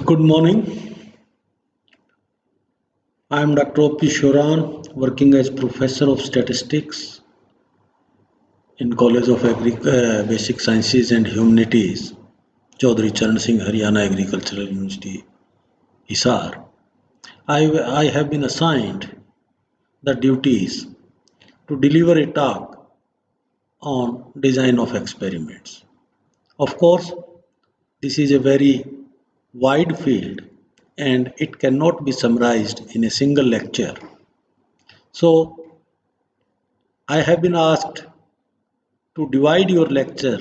Good morning. I am Dr. O.P. Shoran, working as Professor of Statistics in College of Basic Sciences and Humanities, Chaudhry Charan Singh Haryana Agricultural University, Hisar. I have been assigned the duties to deliver a talk on design of experiments. Of course, this is a very wide field and it cannot be summarized in a single lecture. So, I have been asked to divide your lecture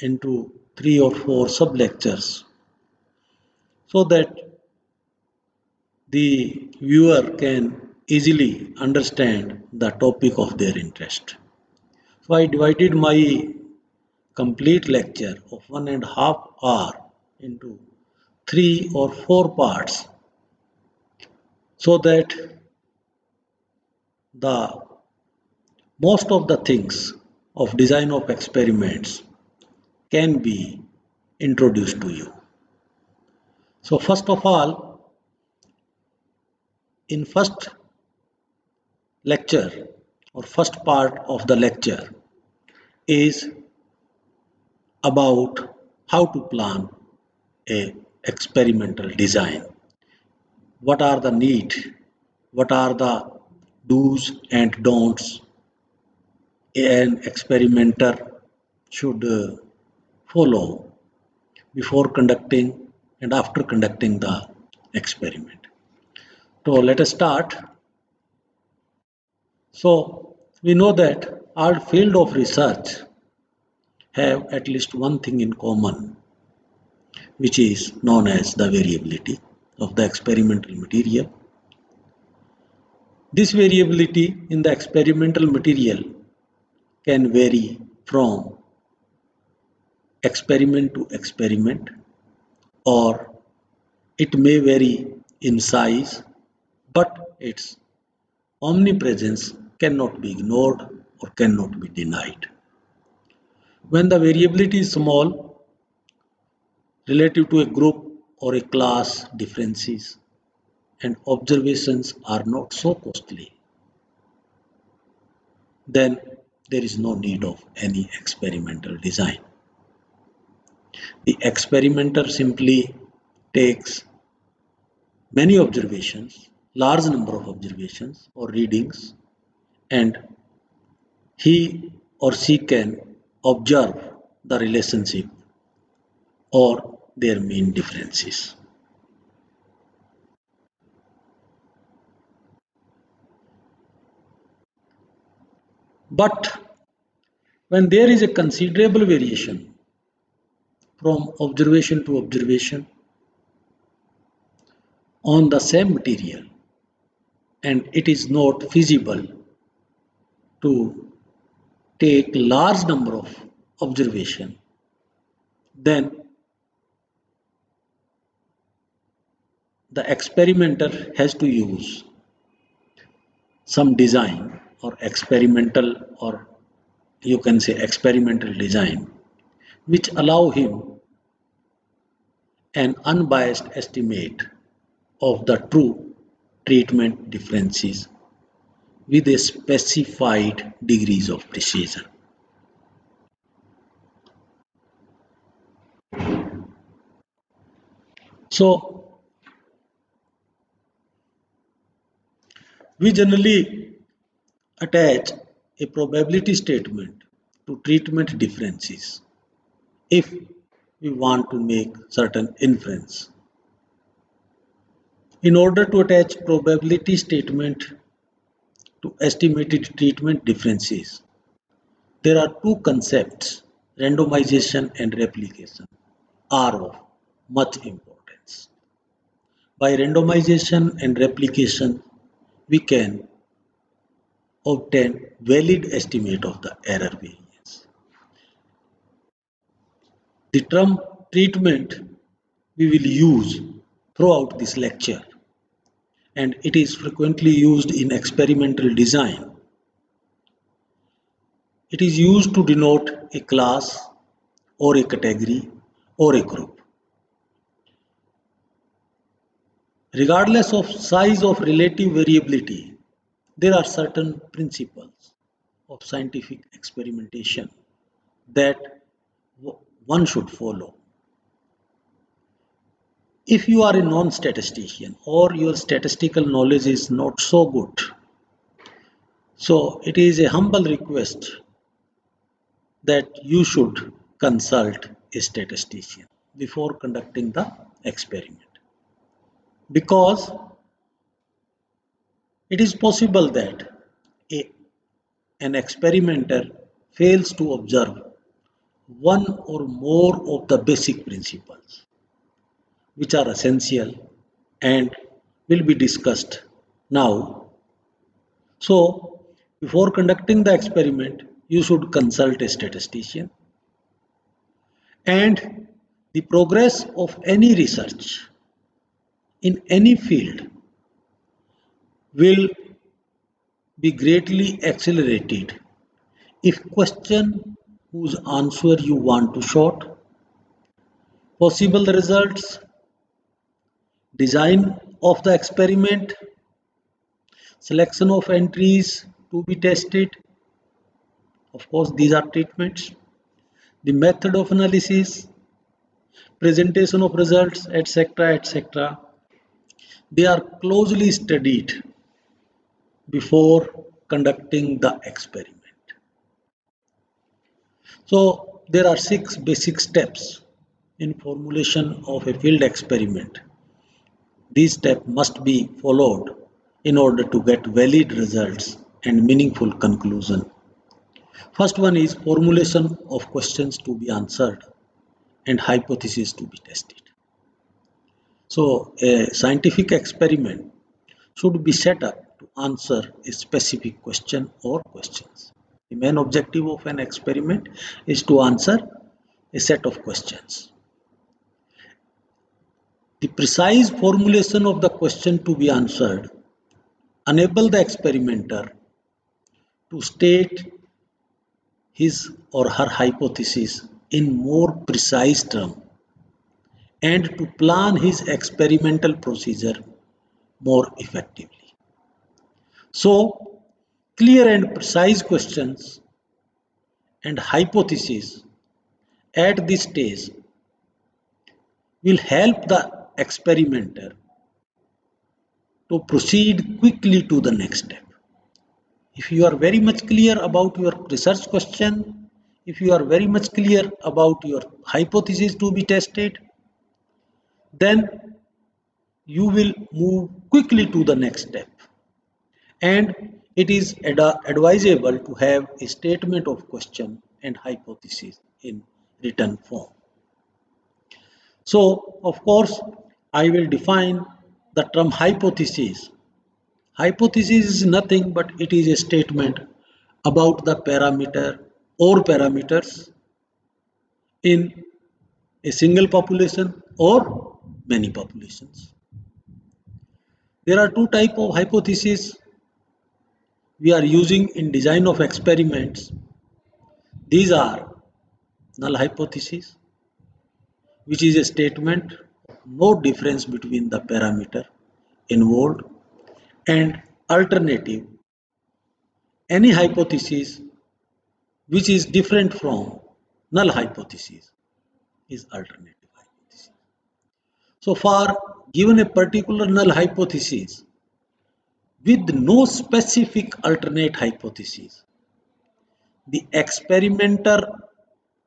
into three or four sub lectures so that the viewer can easily understand the topic of their interest. So I divided my complete lecture of 1.5 hours into three or four parts so that the most of the things of design of experiments can be introduced to you. So first of all, in first lecture or first part of the lecture is about how to plan a experimental design. What are the need? What are the do's and don'ts an experimenter should follow before conducting and after conducting the experiment. So let us start. So we know that our field of research have at least one thing in common, which is known as the variability of the experimental material. This variability in the experimental material can vary from experiment to experiment, or it may vary in size, but its omnipresence cannot be ignored or cannot be denied. When the variability is small relative to a group or a class differences and observations are not so costly, then there is no need of any experimental design. The experimenter simply takes many observations, large number of observations or readings, and he or she can observe the relationship or their main differences. But when there is a considerable variation from observation to observation on the same material and it is not feasible to take large number of observation, then the experimenter has to use some design or experimental, or you can say experimental design, which allow him an unbiased estimate of the true treatment differences with a specified degrees of precision. So we generally attach a probability statement to treatment differences if we want to make certain inference. In order to attach probability statement to estimated treatment differences, there are two concepts, randomization and replication, are of much importance. By randomization and replication, we can obtain valid estimate of the error variance. The term treatment we will use throughout this lecture, and it is frequently used in experimental design. It is used to denote a class or a category or a group. Regardless of size of relative variability, there are certain principles of scientific experimentation that one should follow. If you are a non-statistician or your statistical knowledge is not so good, so it is a humble request that you should consult a statistician before conducting the experiment, because it is possible that a, an experimenter fails to observe one or more of the basic principles which are essential and will be discussed now. So, before conducting the experiment, you should consult a statistician, and the progress of any research in any field will be greatly accelerated if question whose answer you want to short, possible results, design of the experiment, selection of entries to be tested, of course these are treatments, the method of analysis, presentation of results, etc., etc. They are closely studied before conducting the experiment. So there are 6 basic steps in formulation of a field experiment. These steps must be followed in order to get valid results and meaningful conclusion. First one is formulation of questions to be answered and hypotheses to be tested. So a scientific experiment should be set up to answer a specific question or questions. The main objective of an experiment is to answer a set of questions. The precise formulation of the question to be answered enable the experimenter to state his or her hypothesis in more precise terms and to plan his experimental procedure more effectively. So, clear and precise questions and hypotheses at this stage will help the experimenter to proceed quickly to the next step. If you are very much clear about your research question, if you are very much clear about your hypothesis to be tested, then you will move quickly to the next step. And it is advisable to have a statement of question and hypothesis in written form. So, of course, I will define the term hypothesis. Hypothesis is nothing but it is a statement about the parameter or parameters in a single population or many populations. There are two types of hypotheses we are using in design of experiments. These are null hypothesis, which is a statement of no difference between the parameter involved, and alternative, any hypothesis which is different from null hypothesis is alternative hypothesis. So far, given a particular null hypothesis with no specific alternate hypothesis, the experimenter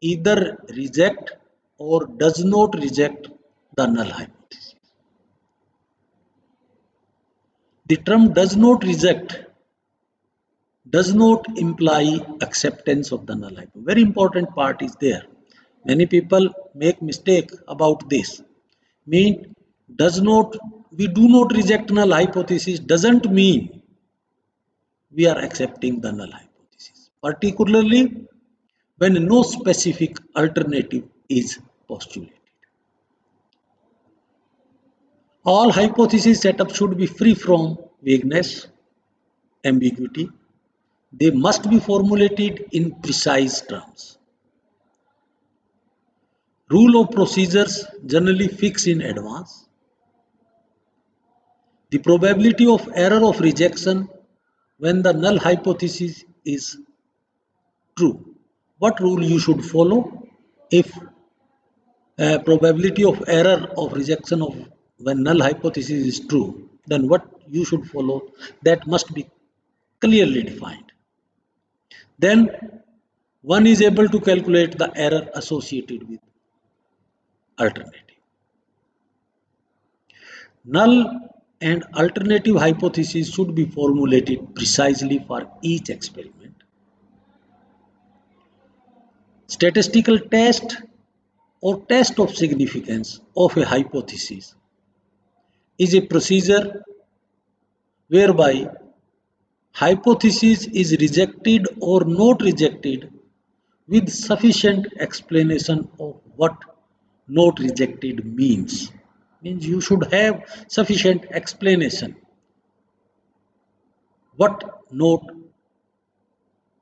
either reject or does not reject the null hypothesis. The term does not reject does not imply acceptance of the null hypothesis. Very important part is there. Many people make mistake about this. Mean does not we do not reject null hypothesis doesn't mean we are accepting the null hypothesis, particularly when no specific alternative is postulated. All hypothesis setup should be free from vagueness, ambiguity. They must be formulated in precise terms. Rule of procedures generally fixed in advance. The probability of error of rejection when the null hypothesis is true. What rule you should follow? If probability of error of rejection of when null hypothesis is true, then what you should follow? That must be clearly defined. Then one is able to calculate the error associated with alternative. Null and alternative hypotheses should be formulated precisely for each experiment. Statistical test or test of significance of a hypothesis is a procedure whereby hypothesis is rejected or not rejected with sufficient explanation of what not rejected means. Means you should have sufficient explanation what not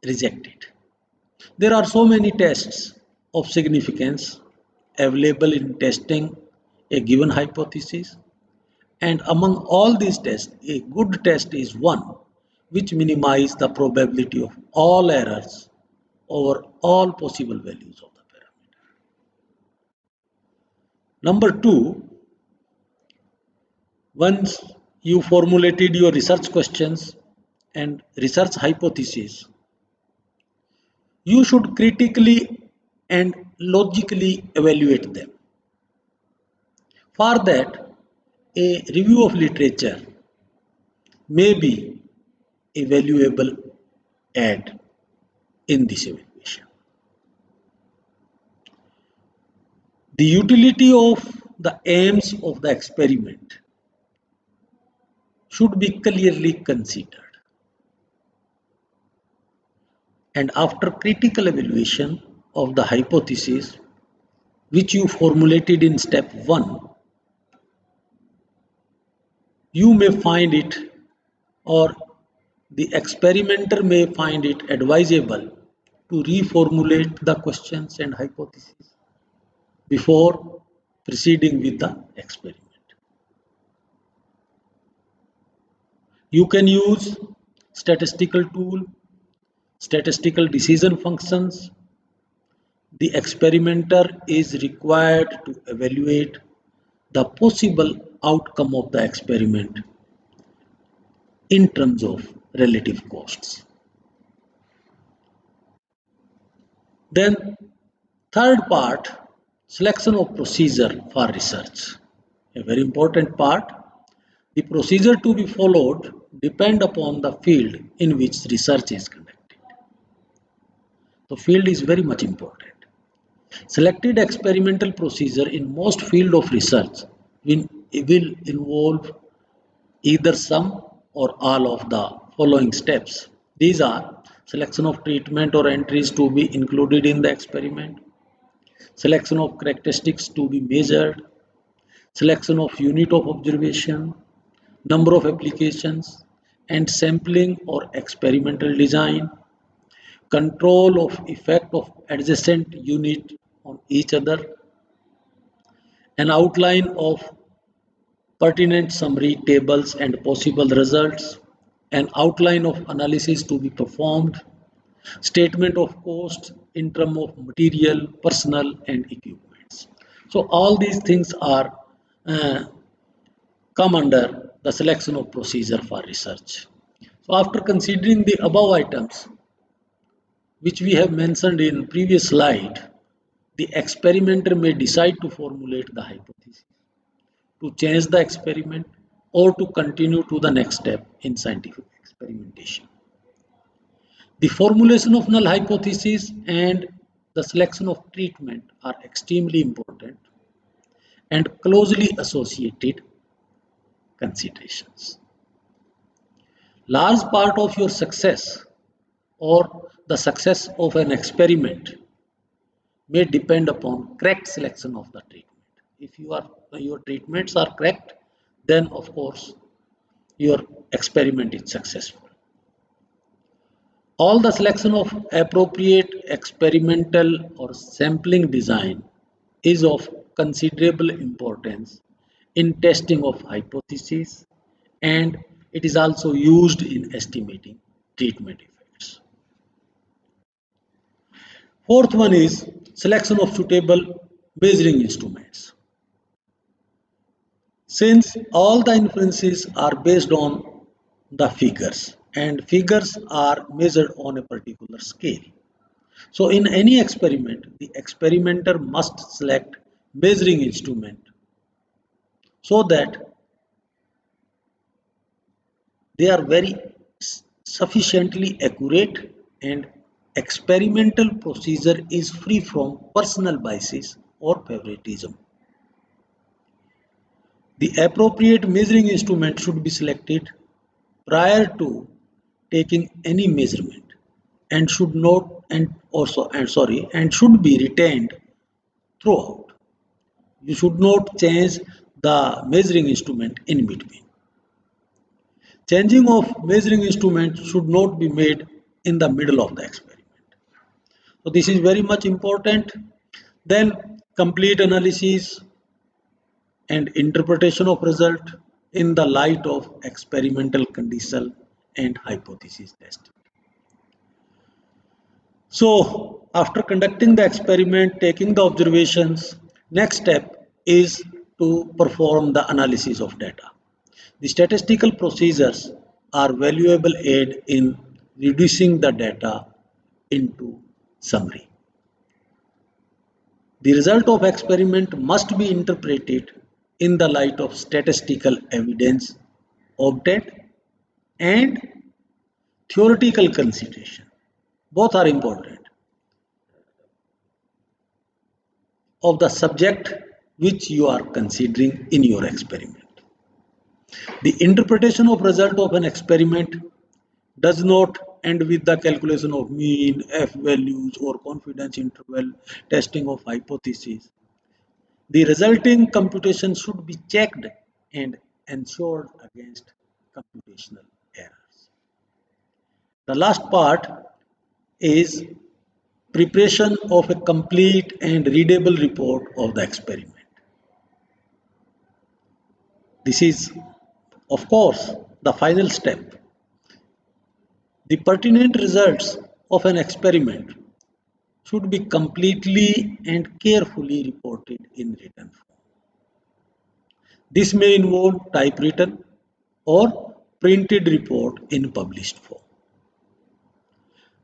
rejected. There are so many tests of significance available in testing a given hypothesis, and among all these tests, a good test is one which minimizes the probability of all errors over all possible values of the parameter. Number two, once you formulated your research questions and research hypotheses, you should critically and logically evaluate them. For that, a review of literature may be a valuable add in this evaluation. The utility of the aims of the experiment should be clearly considered. And after critical evaluation of the hypothesis which you formulated in step 1, you may find it, or the experimenter may find it advisable to reformulate the questions and hypotheses before proceeding with the experiment. You can use statistical tool, statistical decision functions. The experimenter is required to evaluate the possible outcome of the experiment in terms of relative costs. Then third part, selection of procedure for research. A very important part. The procedure to be followed depend upon the field in which research is conducted. The field is very much important. Selected experimental procedure in most field of research will involve either some or all of the following steps. These are selection of treatment or entries to be included in the experiment, selection of characteristics to be measured, selection of unit of observation, number of applications, and sampling or experimental design, control of effect of adjacent unit on each other, an outline of pertinent summary tables and possible results, an outline of analysis to be performed, statement of costs in terms of material, personnel, and equipments. So all these things are come under the selection of procedure for research. So after considering the above items, which we have mentioned in previous slide, the experimenter may decide to formulate the hypothesis, to change the experiment, or to continue to the next step in scientific experimentation. The formulation of null hypothesis and the selection of treatment are extremely important and closely associated considerations. Large part of your success or the success of an experiment may depend upon correct selection of the treatment. If your treatments are correct, then of course your experiment is successful. All the selection of appropriate experimental or sampling design is of considerable importance in testing of hypotheses and it is also used in estimating treatment effects. Fourth one is selection of suitable measuring instruments. Since all the inferences are based on the figures and figures are measured on a particular scale. So in any experiment, the experimenter must select measuring instrument so that they are very sufficiently accurate and experimental procedure is free from personal biases or favoritism. The appropriate measuring instrument should be selected prior to taking any measurement and should not and should be retained throughout. You should not change the measuring instrument in between. Changing of measuring instrument should not be made in the middle of the experiment. So this is very much important. Then complete analysis and interpretation of result in the light of experimental condition and hypothesis testing. So after conducting the experiment, taking the observations, next step is to perform the analysis of data. The statistical procedures are valuable aid in reducing the data into summary. The result of experiment must be interpreted in the light of statistical evidence obtained and theoretical consideration. Both are important of the subject which you are considering in your experiment. The interpretation of result of an experiment does not end with the calculation of mean, F values or confidence interval testing of hypotheses. The resulting computation should be checked and ensured against computational errors. The last part is preparation of a complete and readable report of the experiment. This is, of course, the final step. The pertinent results of an experiment should be completely and carefully reported in written form. This may involve typewritten or printed report in published form.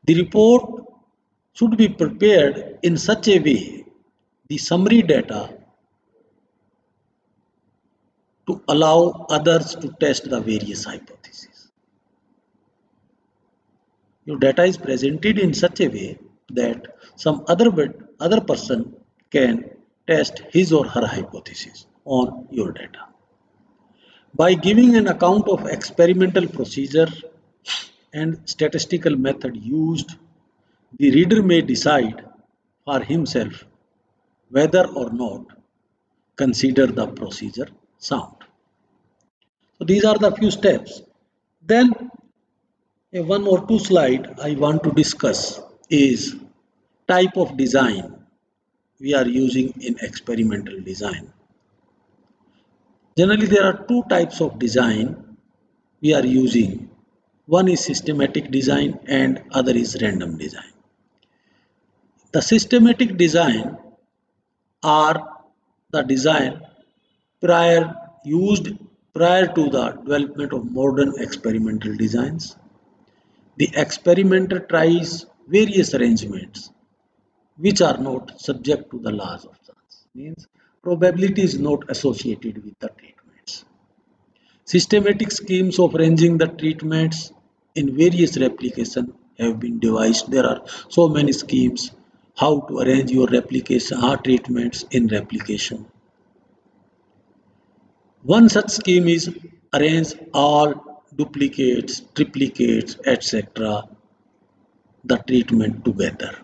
The report should be prepared in such a way the summary data to allow others to test the various hypotheses. Your data is presented in such a way that some other person can test his or her hypothesis on your data. By giving an account of experimental procedure and statistical method used, the reader may decide for himself whether or not consider the procedure sound. So these are the few steps. Then one or two slide I want to discuss is type of design we are using in experimental design. Generally there are two types of design we are using. One is systematic design and other is random design. The systematic design are the design used prior to the development of modern experimental designs. The experimenter tries various arrangements which are not subject to the laws of chance. Means probability is not associated with the treatments. Systematic schemes of arranging the treatments in various replication have been devised. There are so many schemes how to arrange your replication or treatments in replication. One such scheme is arrange all duplicates, triplicates, etc. the treatment together.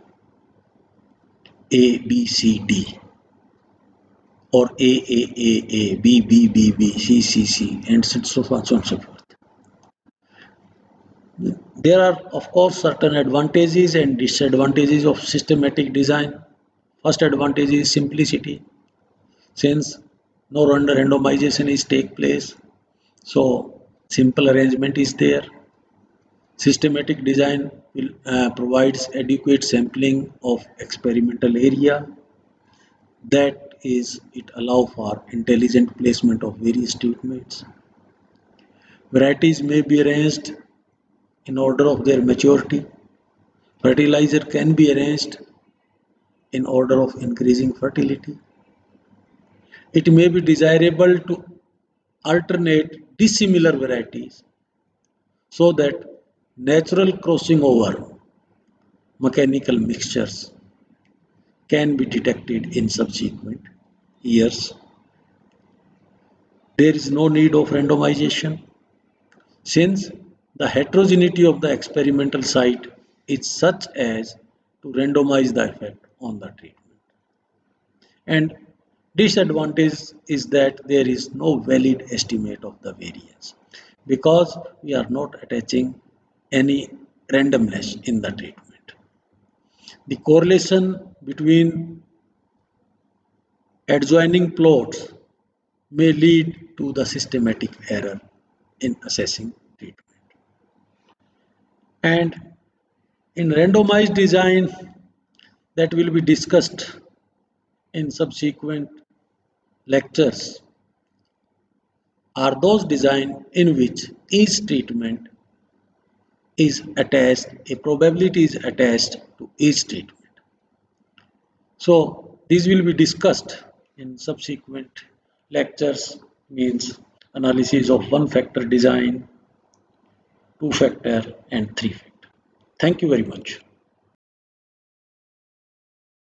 A, B, C, D or A, B, B, B, B, C, C, C and so on and so forth. There are of course certain advantages and disadvantages of systematic design. First advantage is simplicity. Since no randomization is take place, so Simple arrangement is there. Systematic design will provides adequate sampling of experimental area. That is, it allow for intelligent placement of various treatments. Varieties may be arranged in order of their maturity. Fertilizer can be arranged in order of increasing fertility. It may be desirable to alternate dissimilar varieties so that natural crossing over mechanical mixtures can be detected in subsequent years. There is no need of randomization since the heterogeneity of the experimental site is such as to randomize the effect on the treatment. And disadvantage is that there is no valid estimate of the variance because we are not attaching any randomness in the treatment. The correlation between adjoining plots may lead to the systematic error in assessing treatment. And in randomized design that will be discussed in subsequent lectures are those design in which each treatment is attached, a probability is attached to each treatment. So these will be discussed in subsequent lectures means analysis of one factor design, two factor and three factor. Thank you very much.